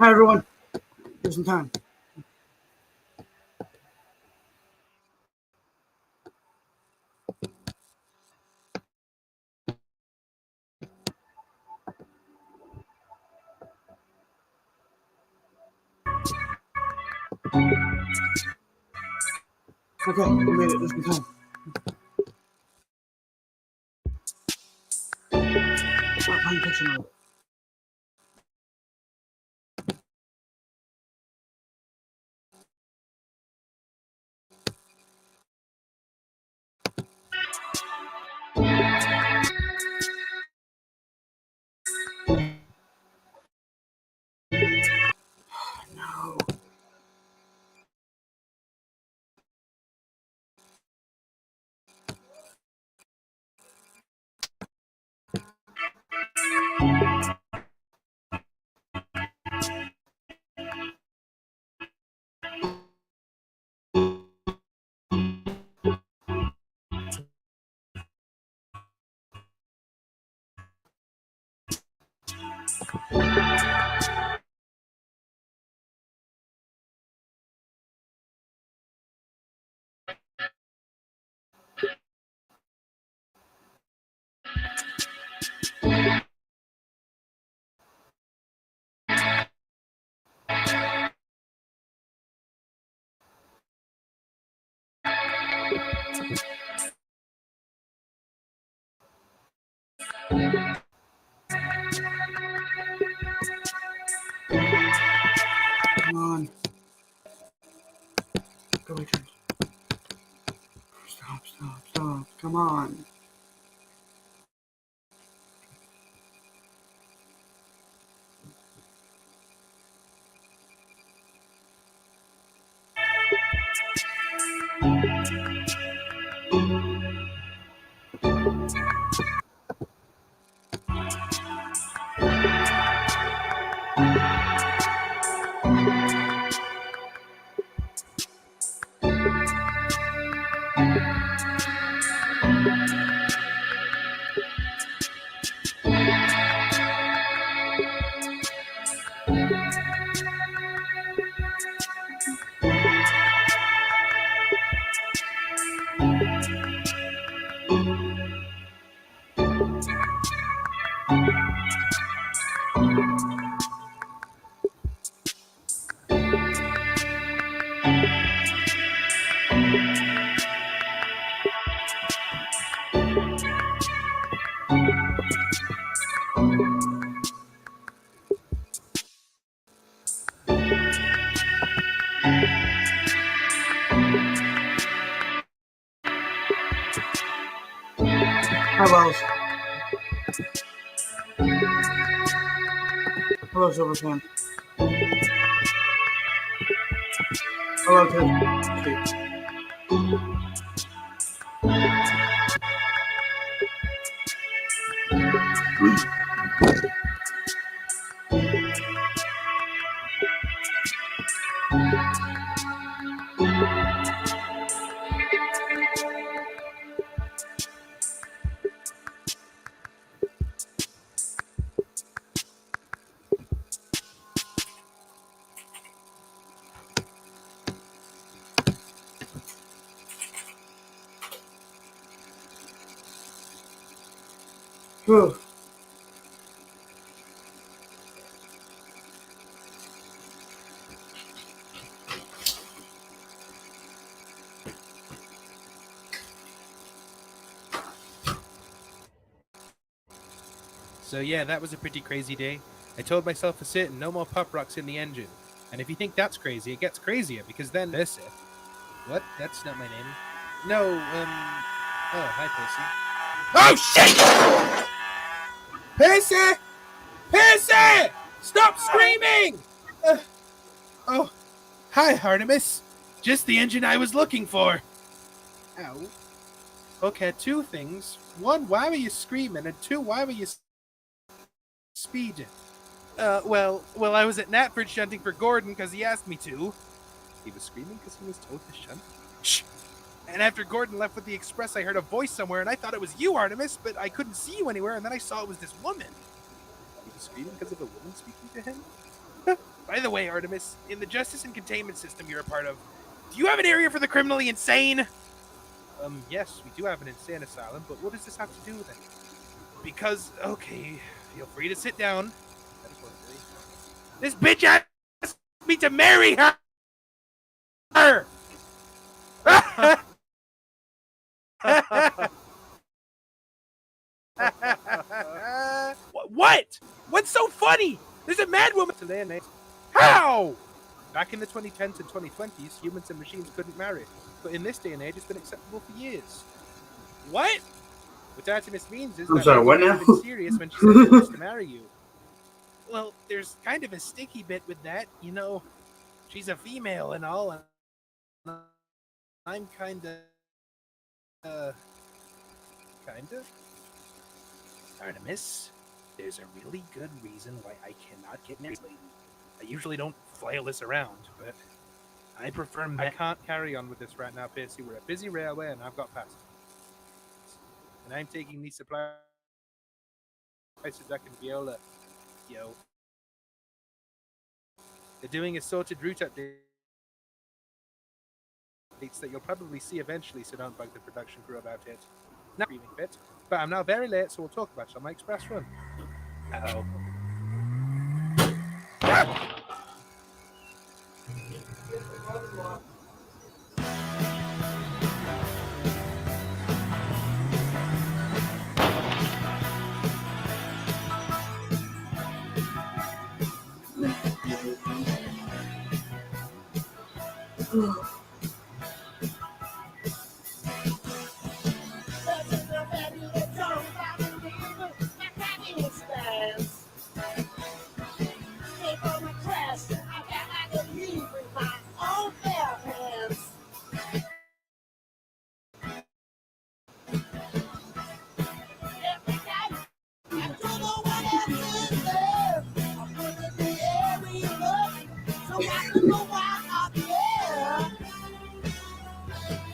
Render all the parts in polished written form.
Hi, everyone. Here's some time. Okay, we made it. There's some time. Playing picture mode. No. Come on. Go away, turn. Stop. Come on. Hi, Wells. Hello, Silverfan. Hello, Ted. Whew. So yeah, that was a pretty crazy day. I told myself to sit and no more pop rocks in the engine. And if you think that's crazy, it gets crazier because then this it. What? That's not my name. No, oh, hi, Percy. Oh shit! Percy! Stop screaming! Oh, hi, Artemis. Just the engine I was looking for. Ow. Okay, two things. One, why were you screaming? And two, why were you speeding? Well, I was at Natford shunting for Gordon because he asked me to. He was screaming because he was told to shunt? Shh! And after Gordon left with the express, I heard a voice somewhere, and I thought it was you, Artemis, but I couldn't see you anywhere, and then I saw it was this woman. He was screaming because of a woman speaking to him? By the way, Artemis, in the justice and containment system you're a part of, do you have an area for the criminally insane? Yes, we do have an insane asylum, but what does this have to do with it? Because, okay, feel free to sit down. Metaphorically. This bitch asked me to marry her! What? What's so funny? There's a mad woman to lay names. How? Back in the 2010s and 2020s, humans and machines couldn't marry. But in this day and age, it's been acceptable for years. What? What Artemis means is that what now? she was serious when she said she wants to marry you. Well, there's kind of a sticky bit with that, you know. She's a female and all, and I'm kinda. Artemis, there's a really good reason why I cannot get married. I usually don't flail this around, but I prefer. I can't carry on with this right now, Percy. We're a busy railway, and I've got passengers, and I'm taking these supplies to Duck and Viola. Yo, they're doing assorted route updates that you'll probably see eventually, so don't bug the production crew about it. Not grieving bit, but I'm now very late, so we'll talk about it on my express run. Uh-oh.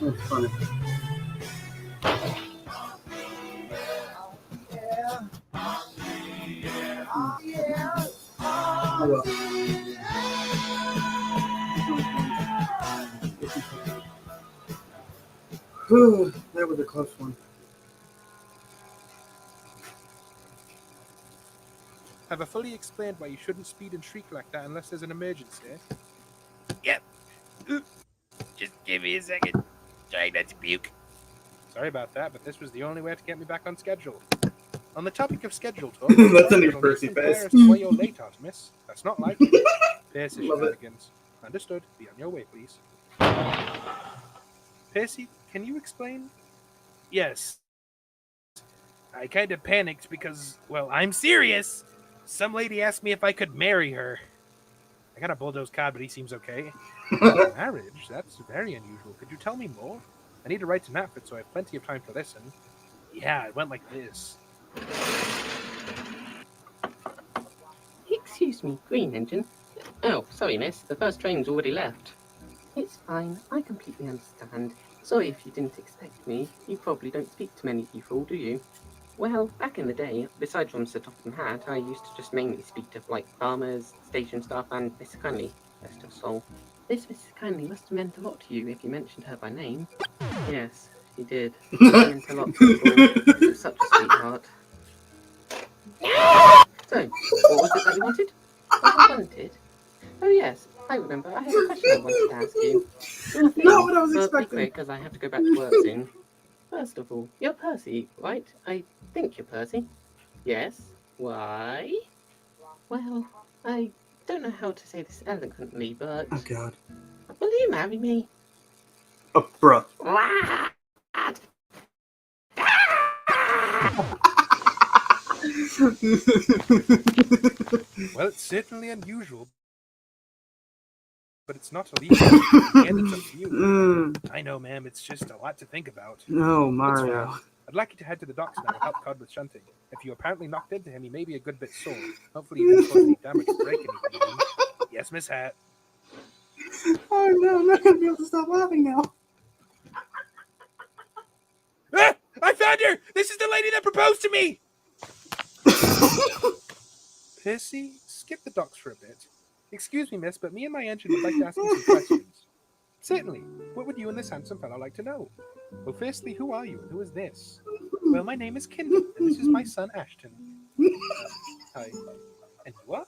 That's funny. Oh, well. Whew, that was a close one. Have I fully explained why you shouldn't speed and shriek like that unless there's an emergency? Yep. Just give me a second. Trying not to puke. Sorry about that, but this was the only way to get me back on schedule. On the topic of schedule talk, That's a new Percy face. Why you're late, Artemis? That's not like you. Percy Love it. shenanigans. Understood. Be on your way, please. Percy, can you explain? Yes. I kind of panicked because, well, I'm serious. Some lady asked me if I could marry her. I got a bulldoze card, but he seems okay. Marriage? That's very unusual. Could you tell me more? I need to write to Natford, so I have plenty of time to listen. Yeah, it went like this. Excuse me, Green Engine. Oh, sorry, miss. The first train's already left. It's fine. I completely understand. Sorry if you didn't expect me. You probably don't speak to many people, do you? Well, back in the day, besides from Sir Topham Hatt, I used to just mainly speak to, like, farmers, station staff, and Mr. Kindly. Rest of soul. This Mrs. Kindly must have meant a lot to you if you mentioned her by name. Yes, she did. She meant a lot to people. She was such a sweetheart. So, what was it that you wanted? What I wanted? Oh yes, I remember. I had a question I wanted to ask you. Nothing, Not what I was but expecting. be quick, because I have to go back to work soon. First of all, you're Percy, right? I think you're Percy. Yes. Why? Well, I don't know how to say this eloquently, but... Oh, God. Will you marry me? Oh, bruh. What? Well, it's certainly unusual, but it's not illegal. And it's up to you. I know, ma'am. It's just a lot to think about. No, That's Mario. fine. I'd like you to head to the docks now and help Cod with shunting. If you apparently knocked into him, he may be a good bit sore. Hopefully you didn't cause any damage or break anything. Yes, Miss Hat. Oh, no, I'm not going to be able to stop laughing now. Ah! I found her! This is the lady that proposed to me! Percy, skip the docks for a bit. Excuse me, miss, but me and my engine would like to ask you some questions. Certainly. What would you and this handsome fellow like to know? Well, firstly, who are you and who is this? Well, my name is Kindle, and this is my son Ashton. Hi. And you are?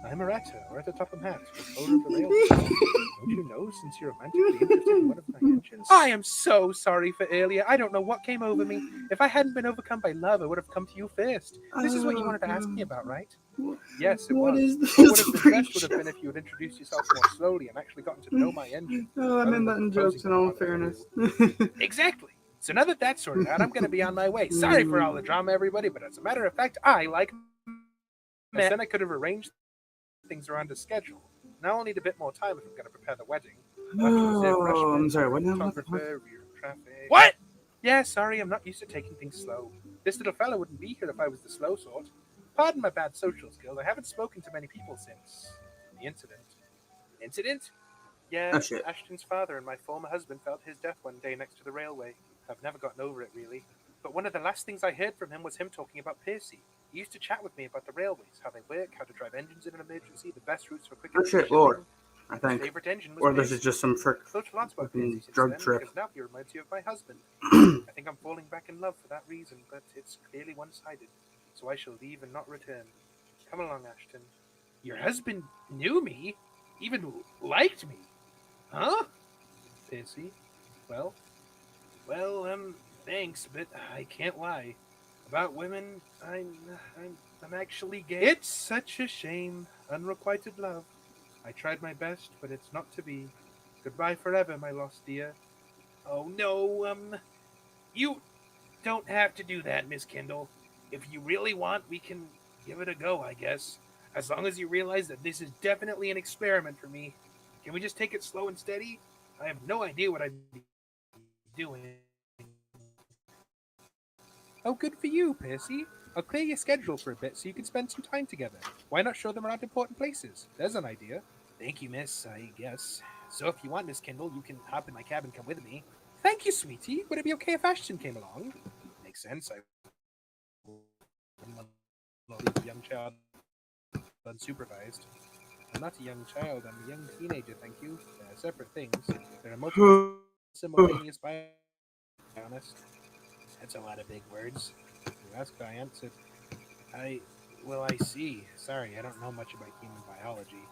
I'm Arata, or at the top of hat, controller of the railway. Don't you know, since you're romantically interested in one of my engines? I am so sorry for earlier. I don't know what came over me. If I hadn't been overcome by love, I would have come to you first. This is what you wanted to ask me about, right? Yes, it What was. is this? What would have been best would have been if you had introduced yourself more slowly and actually gotten to know my engine. Oh, I meant that in jokes in all fairness. Exactly. So now that that's sorted out, I'm going to be on my way. Sorry for all the drama, everybody, but as a matter of fact, I like men. Then I could have arranged things around the schedule. Now I'll need a bit more time if I'm going to prepare the wedding. Oh, I'm sorry, what now? What? Yeah, sorry, I'm not used to taking things slow. This little fella wouldn't be here if I was the slow sort. Pardon my bad social skills. I haven't spoken to many people since the incident. Incident? Yeah, Oh, shit. Ashton's father and my former husband felt his death one day next to the railway. I've never gotten over it, really. But one of the last things I heard from him was him talking about Percy. He used to chat with me about the railways, how they work, how to drive engines in an emergency, the best routes for quick. Oh shit, Lord. I His think. favorite engine was Or this Percy. is just some frick Thought lots about fucking Percy since drug then, trip. because now he reminds you of my husband. I think I'm falling back in love for that reason, but it's clearly one-sided. So I shall leave and not return. Come along, Ashton. Your husband knew me? Even liked me? Huh? Percy? Well, thanks, but I can't lie. About women, I'm actually gay. It's such a shame. Unrequited love. I tried my best, but it's not to be. Goodbye forever, my lost dear. Oh no, you don't have to do that, Miss Kendall. If you really want, we can give it a go, I guess. As long as you realize that this is definitely an experiment for me. Can we just take it slow and steady? I have no idea what I'm doing. Oh, good for you, Percy. I'll clear your schedule for a bit so you can spend some time together. Why not show them around important places? There's an idea. Thank you, miss, I guess. So if you want, Miss Kindle, you can hop in my cab and come with me. Thank you, sweetie. Would it be okay if Ashton came along? Makes sense. I wouldn't want to leave a young child unsupervised. I'm not a young child. I'm a young teenager, thank you. They're separate things. There are multiple simultaneous by honest. That's a lot of big words. You asked, I answered. I see. Sorry, I don't know much about human biology.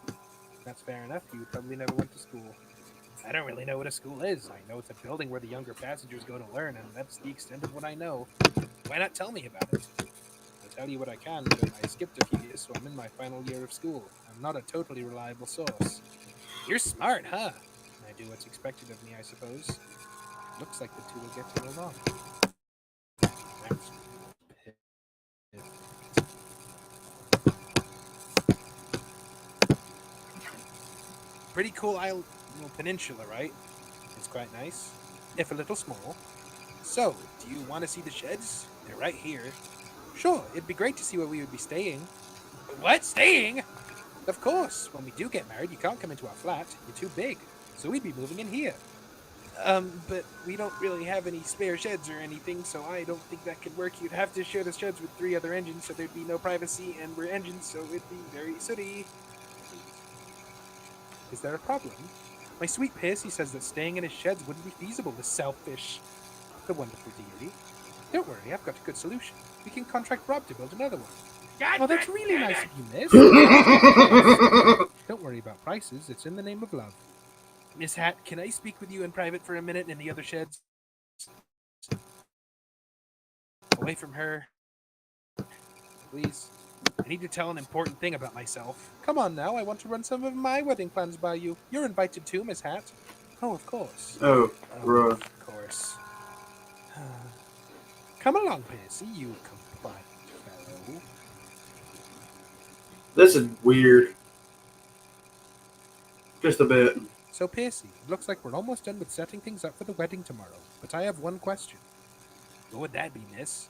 That's fair enough. You probably never went to school. I don't really know what a school is. I know it's a building where the younger passengers go to learn, and that's the extent of what I know. Why not tell me about it? I'll tell you what I can, but I skipped a few years, so I'm in my final year of school. I'm not a totally reliable source. You're smart, huh? I do what's expected of me, I suppose. Looks like the two will get to move on. That's pretty cool little peninsula, right? It's quite nice, if a little small. So, do you want to see the sheds? They're right here. Sure, it'd be great to see where we would be staying. What? Staying? Of course. When we do get married, you can't come into our flat. You're too big. So we'd be moving in here. But we don't really have any spare sheds or anything, so I don't think that could work. You'd have to share the sheds with 3 other engines, so there'd be no privacy, and we're engines, so it'd be very sooty. Is there a problem? My sweet Percy says that staying in his sheds wouldn't be feasible, the selfish. The wonderful dearie. Don't worry, I've got a good solution. We can contract Rob to build another one. Oh, that's really nice of you, miss. Don't worry about prices, it's in the name of love. Miss Hat, can I speak with you in private for a minute in the other sheds? Away from her. Please. I need to tell an important thing about myself. Come on now, I want to run some of my wedding plans by you. You're invited too, Miss Hat. Oh, of course. Oh, Of course. Come along, Percy, you compliant fellow. this is weird. Just a bit. So, Percy, it looks like we're almost done with setting things up for the wedding tomorrow, but I have one question. What would that be, miss?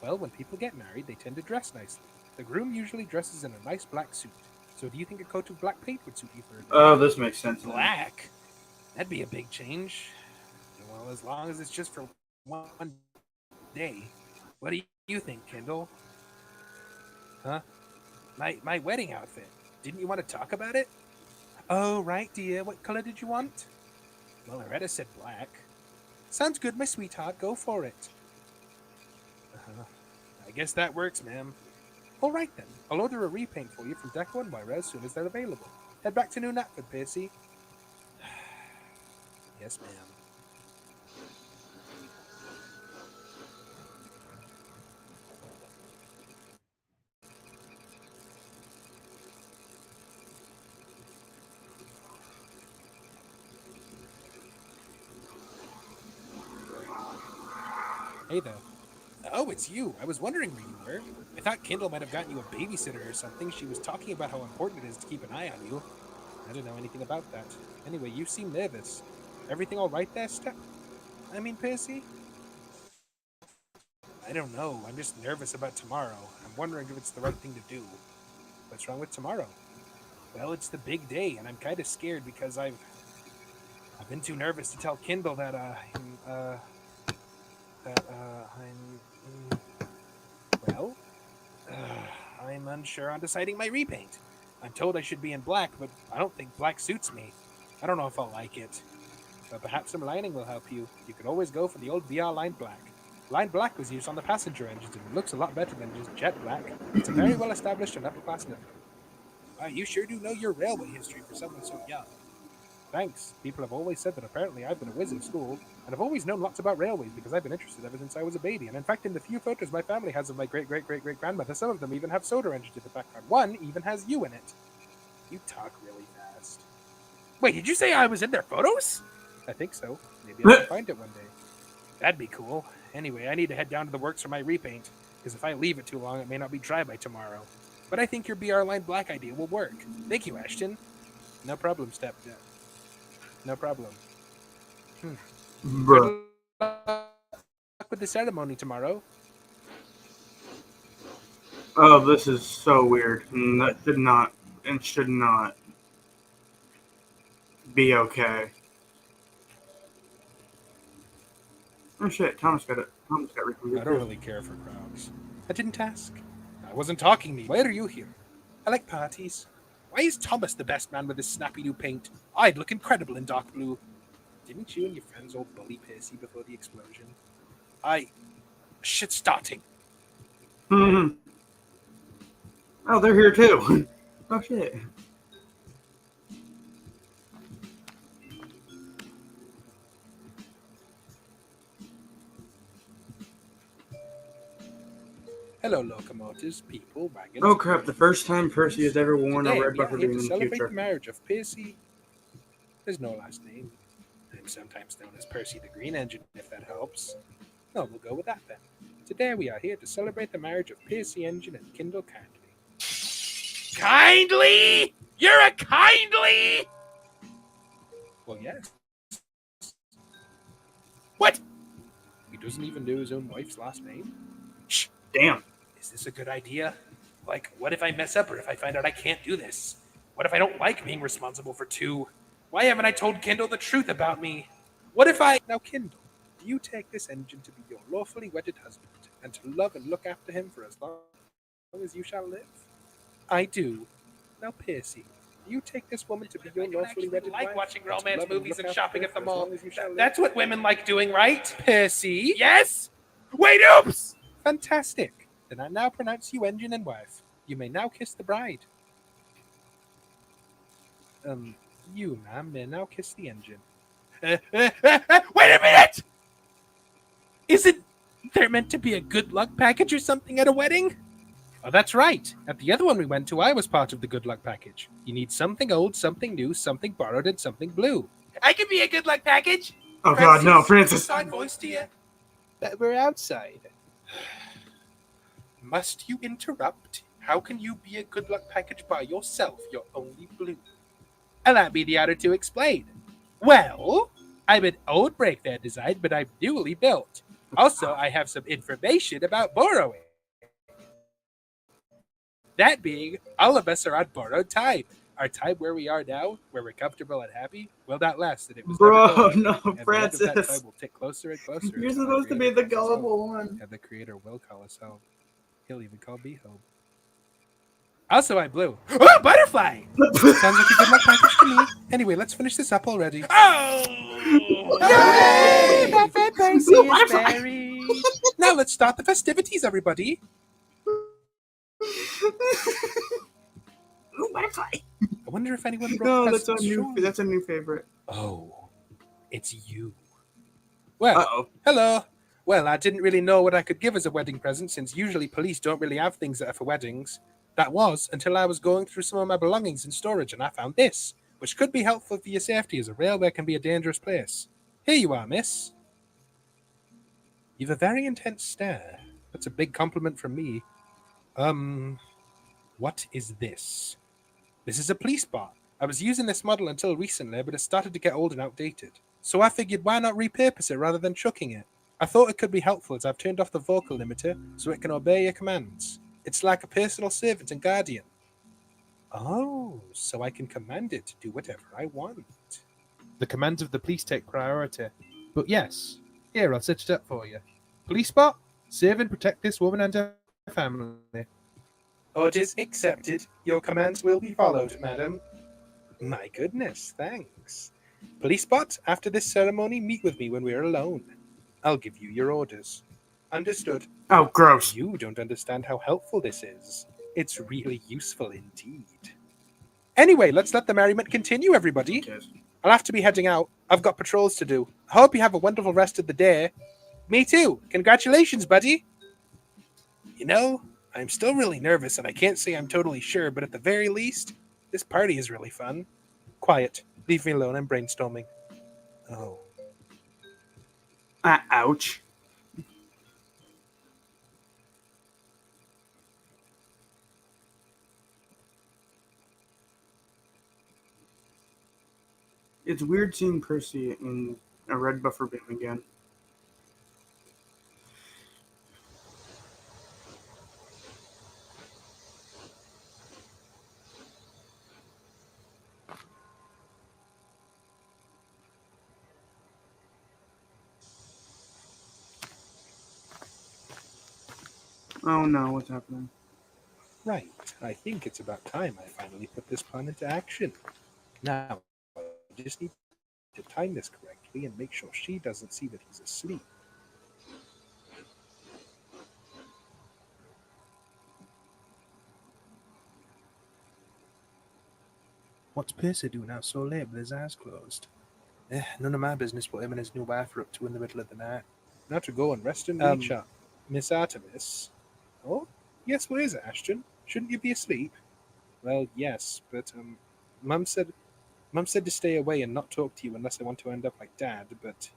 Well, when people get married, they tend to dress nicely. The groom usually dresses in a nice black suit. So do you think a coat of black paint would suit you for a day? Oh, this makes sense. Black? That'd be a big change. Well, as long as it's just for one day. What do you think, Kendall? Huh? My wedding outfit. Didn't you want to talk about it? Oh, right, dear. What color did you want? Well, Loretta said black. Sounds good, my sweetheart. Go for it. I guess that works, ma'am. All right, then. I'll order a repaint for you from Deco and Moira as soon as they're available. Head back to New Knapford, Percy. Yes, ma'am. Hey there. Oh, it's you. I was wondering where you were. I thought Kendall might have gotten you a babysitter or something. She was talking about how important it is to keep an eye on you. I don't know anything about that. Anyway, you seem nervous. Everything all right there, Percy? I don't know. I'm just nervous about tomorrow. I'm wondering if it's the right thing to do. What's wrong with tomorrow? Well, it's the big day, and I'm kind of scared because I've been too nervous to tell Kendall that I'm unsure on deciding my repaint. I'm told I should be in black, but I don't think black suits me. I don't know if I'll like it. But perhaps some lining will help you. You could always go for the old VR Line Black. Line Black was used on the passenger engines, and it looks a lot better than just jet black. It's a very well established and upper-class look. Wow, you sure do know your railway history for someone so young. Thanks. People have always said that apparently I've been a whiz in school, and I've always known lots about railways because I've been interested ever since I was a baby. And in fact, in the few photos my family has of my great-great-great-great-grandmother, some of them even have soda engines in the background. One even has you in it. You talk really fast. Wait, did you say I was in their photos? I think so. Maybe I can find it one day. That'd be cool. Anyway, I need to head down to the works for my repaint, because if I leave it too long, it may not be dry by tomorrow. But I think your BR Line Black idea will work. Thank you, Ashton. No problem, stepdad. No problem. Bruh. Good luck with the ceremony tomorrow. Oh, this is so weird. That did not and should not be okay. Oh shit, Thomas got recruited. I don't really care for crowds. I didn't ask. I wasn't talking to you. Why are you here? I like parties. Why is Thomas the best man with his snappy new paint? I'd look incredible in dark blue. Didn't you and your friends all bully Percy before the explosion? Shit's starting. Oh, they're here too. Oh shit. Hello, locomotives, people, wagons. Oh crap, the first time Percy has ever worn Today, a red we are buffer here beam to in the celebrate future. the marriage of Percy. There's no last name. I'm sometimes known as Percy the Green Engine, if that helps. No, we'll go with that then. Today we are here to celebrate the marriage of Percy Engine and Kindle Kindly. Kindly? You're a kindly? Well, yes. What? He doesn't even know his own wife's last name? Shh. Damn. Is this a good idea? Like, what if I mess up or if I find out I can't do this? What if I don't like being responsible for two? Why haven't I told Kendall the truth about me? What if I... Now, Kendall, do you take this engine to be your lawfully wedded husband and to love and look after him for as long as you shall live? I do. Now, Percy, do you take this woman to be your lawfully wedded wife? Like watching and to romance love movies look and after shopping her at the for as mall. long as you shall live? That's what women like doing, right? Percy? Yes? Wait, oops! Fantastic. Then I now pronounce you engine and wife. You may now kiss the bride. You, ma'am, may now kiss the engine. Wait a minute! Isn't there meant to be a good luck package or something at a wedding? Oh, that's right. At the other one we went to, I was part of the good luck package. You need something old, something new, something borrowed, and something blue. I can be a good luck package. Oh god, no, Francis. Side voice to you. But we're outside. Must you interrupt? How can you be a good luck package by yourself? You're only blue. Allow me the honor to explain. Well, I'm an old breakfast design, but I'm newly built. Also, I have some information about borrowing. That being, all of us are on borrowed time. Our time where we are now, where we're comfortable and happy, will not last. And it was Bro, never going. no, And the end of that Francis. time will tick closer and closer. You're until our supposed to be Creator the calls us home. gullible one. And the Creator will call us home. He'll even call me home. Also, I blew. Oh, butterfly! Sounds like a good luck package to me. Anyway, let's finish this up already. Oh! Yay! My friend Percy is buried. Now let's start the festivities, everybody. Ooh, butterfly. I wonder if anyone brought No, presents. Surely. that's a new favorite. Oh, it's you. Well, Uh-oh. hello. Well, I didn't really know what I could give as a wedding present since usually police don't really have things that are for weddings. That was until I was going through some of my belongings in storage and I found this, which could be helpful for your safety as a railway can be a dangerous place. Here you are, miss. You've a very intense stare. That's a big compliment from me. What is this? This is a police bot. I was using this model until recently, but it started to get old and outdated. So I figured why not repurpose it rather than chucking it? I thought it could be helpful as I've turned off the vocal limiter so it can obey your commands. It's like a personal servant and guardian. Oh, so I can command it to do whatever I want. The commands of the police take priority. But yes, here, I'll set it up for you. Police bot, save and protect this woman and her family. Orders accepted. Your commands will be followed, madam. My goodness, thanks. Police bot, after this ceremony, meet with me when we're alone. I'll give you your orders. Understood. Oh, gross. You don't understand how helpful this is. It's really useful indeed. Anyway, let's let the merriment continue, everybody. Yes. I'll have to be heading out. I've got patrols to do. I hope you have a wonderful rest of the day. Me too. Congratulations, buddy. You know, I'm still really nervous and I can't say I'm totally sure, but at the very least, this party is really fun. Quiet. Leave me alone. I'm brainstorming. Oh. Ouch. It's weird seeing Percy in a red buffer beam again. Oh no, what's happening? Right. I think it's about time I finally put this plan into action. Now, I just need to time this correctly and make sure she doesn't see that he's asleep. What's Percy doing out so late with his eyes closed? None of my business what him and his new wife are up to in the middle of the night. Now to go and rest and recharge. Miss Artemis? Oh? Yes, what is it, Ashton? Shouldn't you be asleep? Well, yes, but, Mum said to stay away and not talk to you unless I want to end up like Dad, but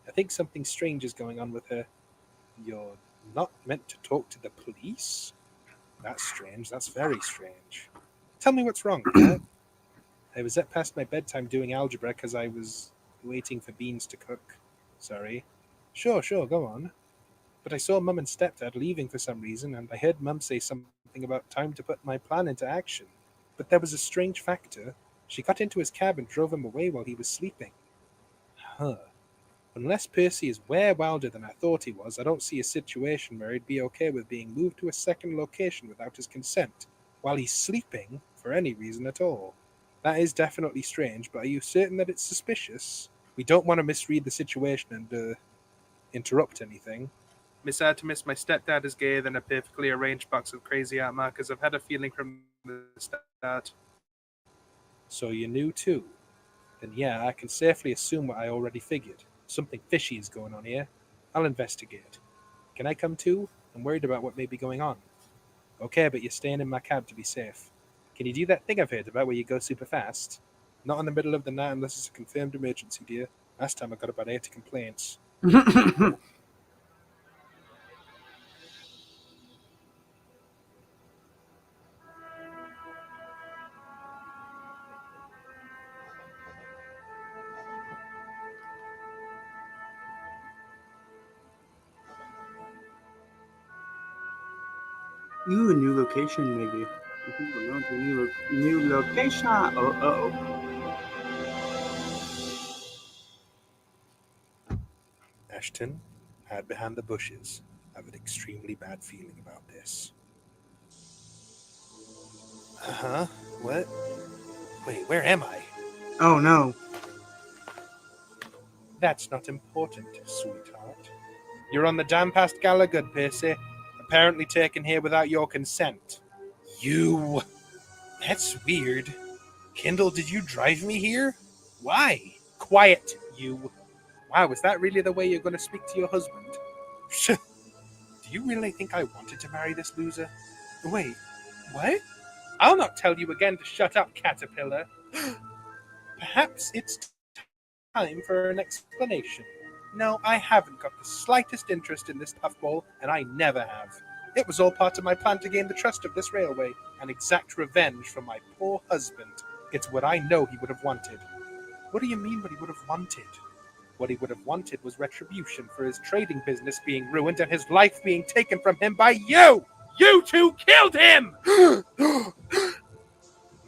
I think something strange is going on with her. You're not meant to talk to the police? That's strange. That's very strange. Tell me what's wrong, Dad. I was up past my bedtime doing algebra because I was waiting for beans to cook. Sorry. Sure, go on. But I saw Mum and Stepdad leaving for some reason, and I heard Mum say something about time to put my plan into action. But there was a strange factor. She got into his cab and drove him away while he was sleeping. Huh. Unless Percy is way wilder than I thought he was, I don't see a situation where he'd be okay with being moved to a second location without his consent, while he's sleeping, for any reason at all. That is definitely strange, but are you certain that it's suspicious? We don't want to misread the situation and, interrupt anything. Miss Artemis, my stepdad is gayer than a perfectly arranged box of crazy art markers. I've had a feeling from the start. So you knew too? Then yeah, I can safely assume what I already figured. Something fishy is going on here. I'll investigate. Can I come too? I'm worried about what may be going on. Okay, but you're staying in my cab to be safe. Can you do that thing I've heard about where you go super fast? Not in the middle of the night unless it's a confirmed emergency, dear. Last time I got about 80 complaints. Ooh, a new location, maybe. We're going to a new location. Uh-oh. Ashton, hide behind the bushes. I have an extremely bad feeling about this. Huh? What? Wait, where am I? Oh no. That's not important, sweetheart. You're on the damn past Gallagher, Percy. Apparently taken here without your consent. You... That's weird. Kendall, did you drive me here? Why? Quiet, you. Wow, is that really the way you're going to speak to your husband? Do you really think I wanted to marry this loser? Wait, what? I'll not tell you again to shut up, caterpillar. Perhaps it's time for an explanation. No, I haven't got the slightest interest in this puffball, and I never have. It was all part of my plan to gain the trust of this railway and exact revenge from my poor husband. It's what I know he would have wanted. What do you mean what he would have wanted? What he would have wanted was retribution for his trading business being ruined and his life being taken from him by you! You two killed him!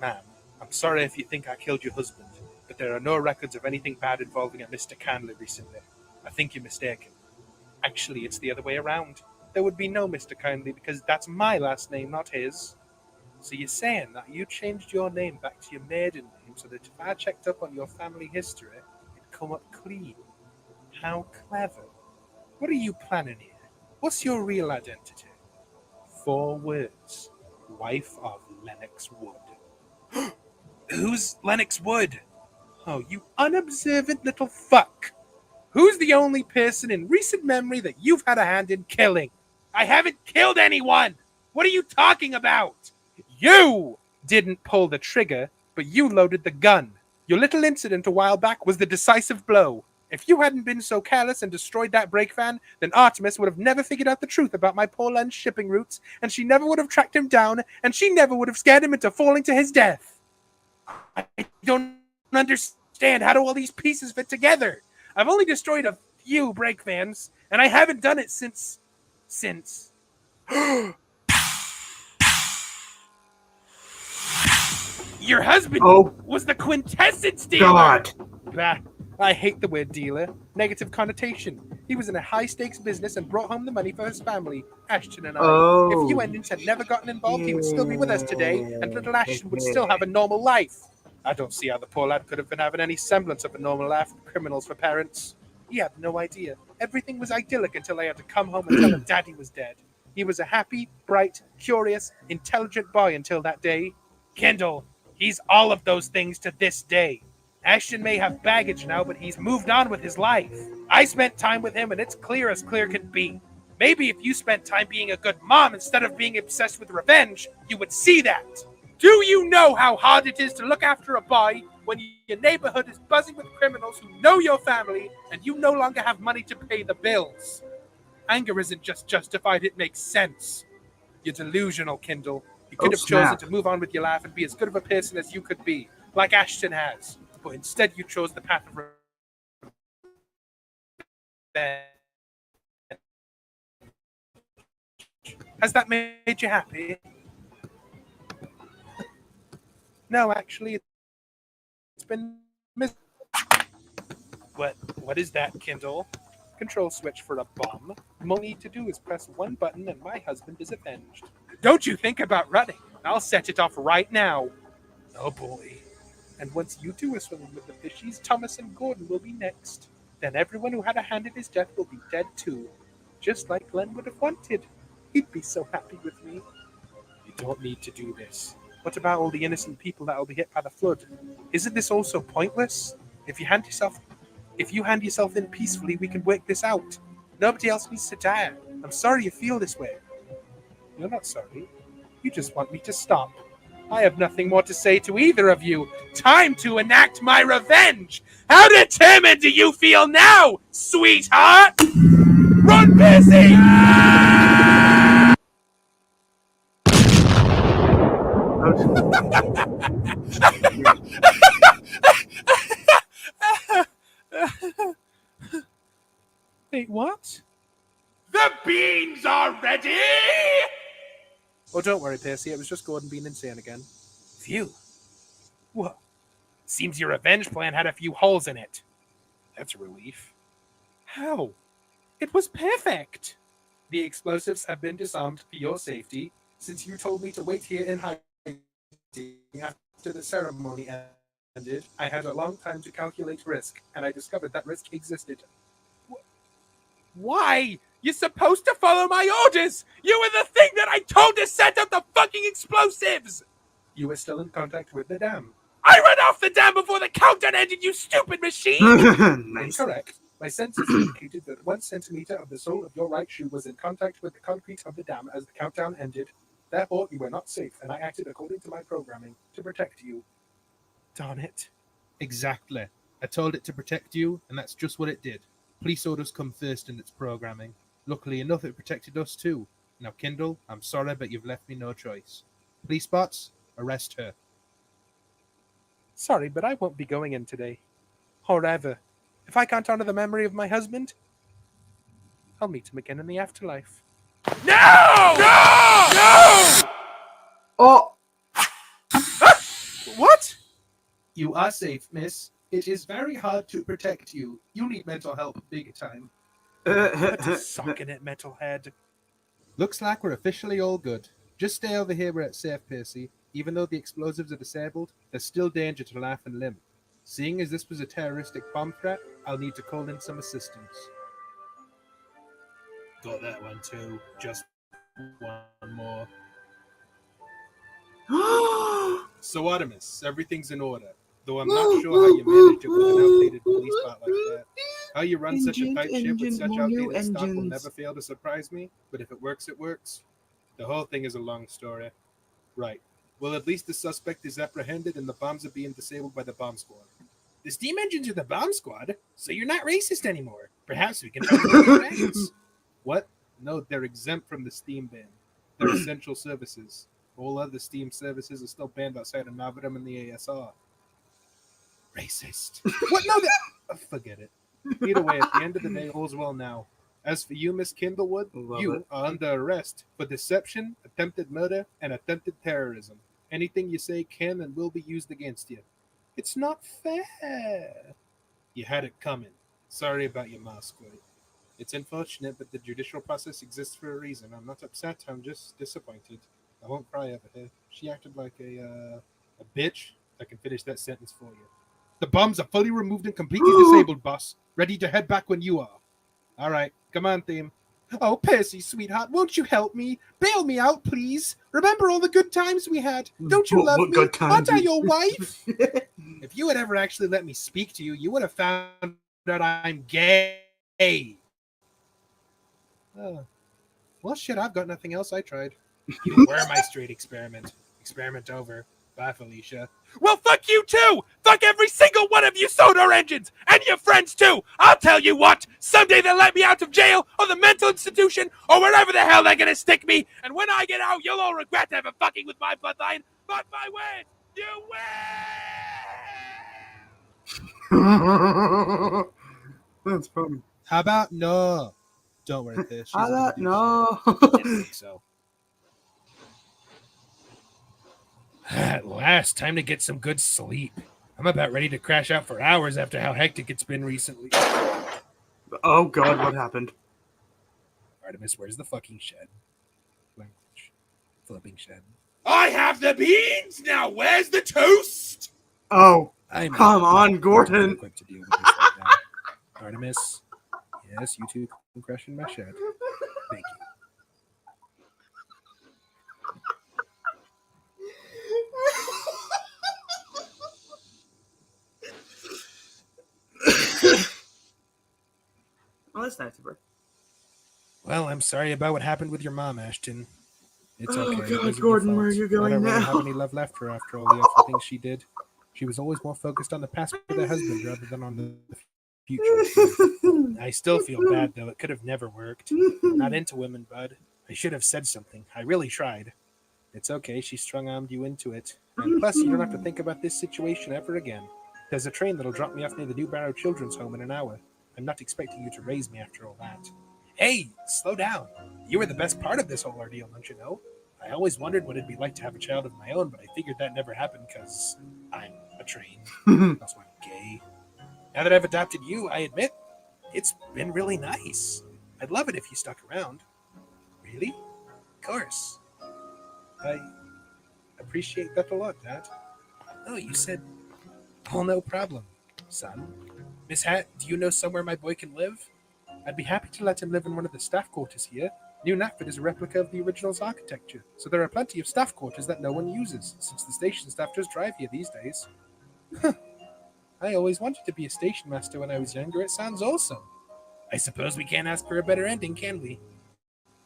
Ma'am, I'm sorry if you think I killed your husband, but there are no records of anything bad involving a Mr. Canley recently. I think you're mistaken. Actually, it's the other way around. There would be no Mr. Kindly because that's my last name, not his. So you're saying that you changed your name back to your maiden name so that if I checked up on your family history, it'd come up clean. How clever. What are you planning here? What's your real identity? 4 words. Wife of Lennox Wood. Who's Lennox Wood? Oh, you unobservant little fuck. Who's the only person in recent memory that you've had a hand in killing? I haven't killed anyone! What are you talking about? You didn't pull the trigger, but you loaded the gun. Your little incident a while back was the decisive blow. If you hadn't been so careless and destroyed that brake van, then Artemis would have never figured out the truth about my poor Len's shipping routes, and she never would have tracked him down, and she never would have scared him into falling to his death. I don't understand. How do all these pieces fit together? I've only destroyed a few brake vans, and I haven't done it since... Your husband was the quintessence dealer! God. Bah, I hate the word dealer. Negative connotation. He was in a high-stakes business and brought home the money for his family, Ashton and I. If you Endings had never gotten involved, he would still be with us today, and little Ashton would still have a normal life. I don't see how the poor lad could have been having any semblance of a normal life with criminals for parents. He had no idea. Everything was idyllic until I had to come home and tell him Daddy was dead. He was a happy, bright, curious, intelligent boy until that day. Kendall, he's all of those things to this day. Ashton may have baggage now, but he's moved on with his life. I spent time with him, and it's clear as clear can be. Maybe if you spent time being a good mom instead of being obsessed with revenge, you would see that. Do you know how hard it is to look after a boy when your neighborhood is buzzing with criminals who know your family and you no longer have money to pay the bills? Anger isn't just justified, it makes sense. You're delusional, Kendall. You could have chosen to move on with your life and be as good of a person as you could be, like Ashton has. But instead you chose the path of revenge. Has that made you happy? No, actually, it's been What is that, Kendall? Control switch for a bomb. All you need to do is press one button and my husband is avenged. Don't you think about running. I'll set it off right now. Oh boy. And once you two are swimming with the fishies, Thomas and Gordon will be next. Then everyone who had a hand in his death will be dead too. Just like Glenn would have wanted. He'd be so happy with me. You don't need to do this. What about all the innocent people that will be hit by the flood? Isn't this also pointless? If you hand yourself in peacefully, we can work this out. Nobody else needs to die. I'm sorry you feel this way. You're not sorry. You just want me to stop. I have nothing more to say to either of you. Time to enact my revenge. How determined do you feel now, sweetheart? Run, Percy! Wait, what? The beans are ready! Oh, don't worry, Percy. It was just Gordon being insane again. Phew. What? Seems your revenge plan had a few holes in it. That's a relief. How? It was perfect. The explosives have been disarmed for your safety, since you told me to wait here in hiding after the ceremony ended, I had a long time to calculate risk, and I discovered that risk existed. Why? You're supposed to follow my orders! You were the thing that I told to set up the fucking explosives! You were still in contact with the dam. I ran off the dam before the countdown ended, you stupid machine! Nice. Incorrect. My senses indicated that 1 centimeter of the sole of your right shoe was in contact with the concrete of the dam as the countdown ended. Therefore, you were not safe, and I acted according to my programming to protect you. Darn it. Exactly. I told it to protect you, and that's just what it did. Police orders come first in its programming. Luckily enough, it protected us too. Now, Kindle, I'm sorry, but you've left me no choice. Police bots, arrest her. Sorry, but I won't be going in today. Or ever. If I can't honor the memory of my husband, I'll meet him again in the afterlife. No! No! No! Oh! What? You are safe, miss. It is very hard to protect you. You need mental help big time. Put a sock in it, metalhead. Looks like we're officially all good. Just stay over here where it's safe, Percy. Even though the explosives are disabled, there's still danger to life and limb. Seeing as this was a terroristic bomb threat, I'll need to call in some assistance. Got that one too. Just one more. So, Artemis, everything's in order. Though I'm not sure how you managed it with an outdated police bot like that. How you run such a tight ship with such outdated stock will never fail to surprise me, but if it works, it works. The whole thing is a long story. Right. Well, at least the suspect is apprehended and the bombs are being disabled by the bomb squad. The steam engines are the bomb squad, so you're not racist anymore. Perhaps we can talk about your friends. What? No, they're exempt from the steam ban. They're essential services. All other steam services are still banned outside of Novidum and the ASR. Racist. What? No, forget it. Either way, at the end of the day, all's well now. As for you, Miss Kindlewood, you are under arrest for deception, attempted murder, and attempted terrorism. Anything you say can and will be used against you. It's not fair. You had it coming. Sorry about your mask, Squid. It's unfortunate, but the judicial process exists for a reason. I'm not upset, I'm just disappointed. I won't cry over her. She acted like a bitch. I can finish that sentence for you. The bombs are fully removed and completely disabled, boss. Ready to head back when you are. All right, come on, Theme. Oh, Percy, sweetheart, won't you help me? Bail me out, please. Remember all the good times we had. Don't you love me? Aren't I your wife? If you had ever actually let me speak to you, you would have found out I'm gay. Oh. Well, shit, I've got nothing else. I tried. You were my straight experiment. Experiment over. Bye, Felicia. Well, fuck you too! Fuck every single one of you soda engines! And your friends too! I'll tell you what! Someday they'll let me out of jail, or the mental institution, or wherever the hell they're gonna stick me, and when I get out, you'll all regret ever fucking with my bloodline! Mark my words! You will! That's funny. How about no? Don't worry, Fish. How about no? I think so. At last, time to get some good sleep. I'm about ready to crash out for hours after how hectic it's been recently. Oh god, what happened? Artemis, where's the fucking shed? Language. Flipping shed. I have the beans! Now where's the toast? Oh, I'm come on, Gordon. equipped to deal with this right now. Artemis, yes, you two can crash in my shed. Thank you. Oh, that's nice of her. Well, I'm sorry about what happened with your mom, Ashton. It's Oh, okay. God, It wasn't Gordon, your where are fault. you going I don't really now? have any love left for her after all the awful things she did. She was always more focused on the past with her husband rather than on the future. I still feel bad, though. It could have never worked. I'm not into women, bud. I should have said something. I really tried. It's okay. She strong-armed you into it. And plus, you don't have to think about this situation ever again. There's a train that'll drop me off near the New Barrow Children's Home in an hour. I'm not expecting you to raise me after all that. Hey, slow down. You were the best part of this whole ordeal, don't you know? I always wondered what it'd be like to have a child of my own, but I figured that never happened because I'm a train. Also, I'm gay. Now that I've adopted you, I admit, it's been really nice. I'd love it if you stuck around. Really? Of course. Appreciate that a lot, Dad. Oh, you said, oh, no problem, son. Miss Hat, do you know somewhere my boy can live? I'd be happy to let him live in one of the staff quarters here. New Knapford is a replica of the original's architecture, so there are plenty of staff quarters that no one uses, since the station staff just drive here these days. I always wanted to be a station master when I was younger. It sounds awesome. I suppose we can't ask for a better ending, can we?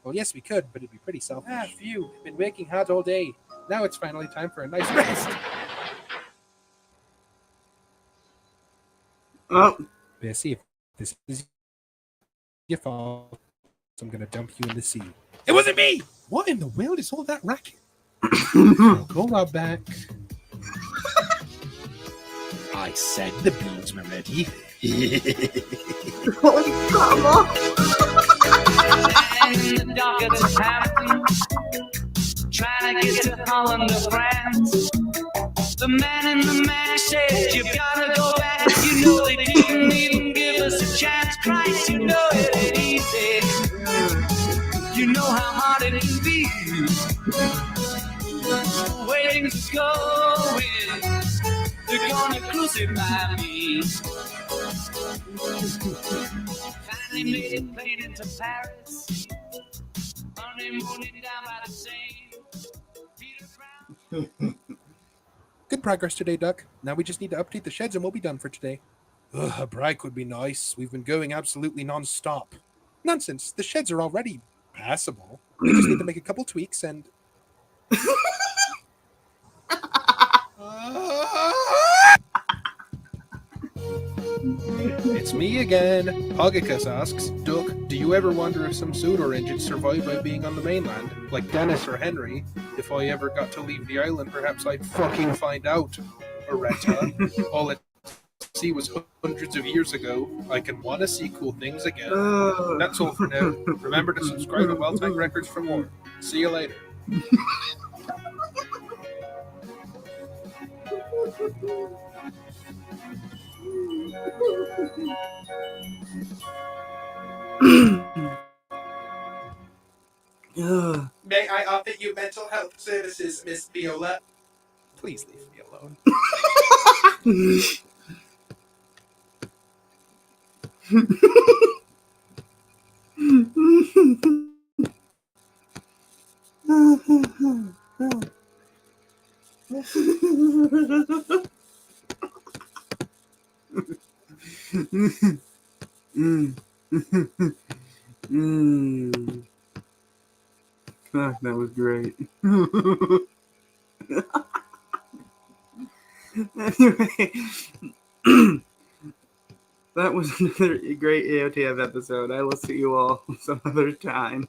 Well, yes, we could, but it'd be pretty selfish. Ah, phew. Been working hard all day. Now it's finally time for a nice rest. Oh, Bessie, if this is your fault, I'm gonna dump you in the sea. It wasn't me! What in the world is all that racket? I'll go right back. I said the beans were ready. oh come on. In the dark of Southampton, trying to get to Holland or France. The man in the mask said, "You gotta go back." You know they didn't even give us a chance. Christ, you know it ain't easy. You know how hard it can be. Waiting to go in. They're gonna crucify me. Finally made it plane into Paris. Honeymooning down by the Seine. Peter Brown. Good progress today, Duck. Now we just need to update the sheds and we'll be done for today. Ugh, a break would be nice. We've been going absolutely non-stop. Nonsense. The sheds are already passable. We just need to make a couple tweaks and... It's me again. Hogicus asks, Duck, do you ever wonder if some pseudo engines survive by being on the mainland? Like Dennis or Henry? If I ever got to leave the island, perhaps I'd fucking find out. Aretta. All it see was hundreds of years ago. I can want to see cool things again. That's all for now. Remember to subscribe to Well-Timed Records for more. See you later. May I offer you mental health services, Miss Viola? Please leave me alone. That was great. Anyway, that was another great EOTF episode. I will see you all some other time.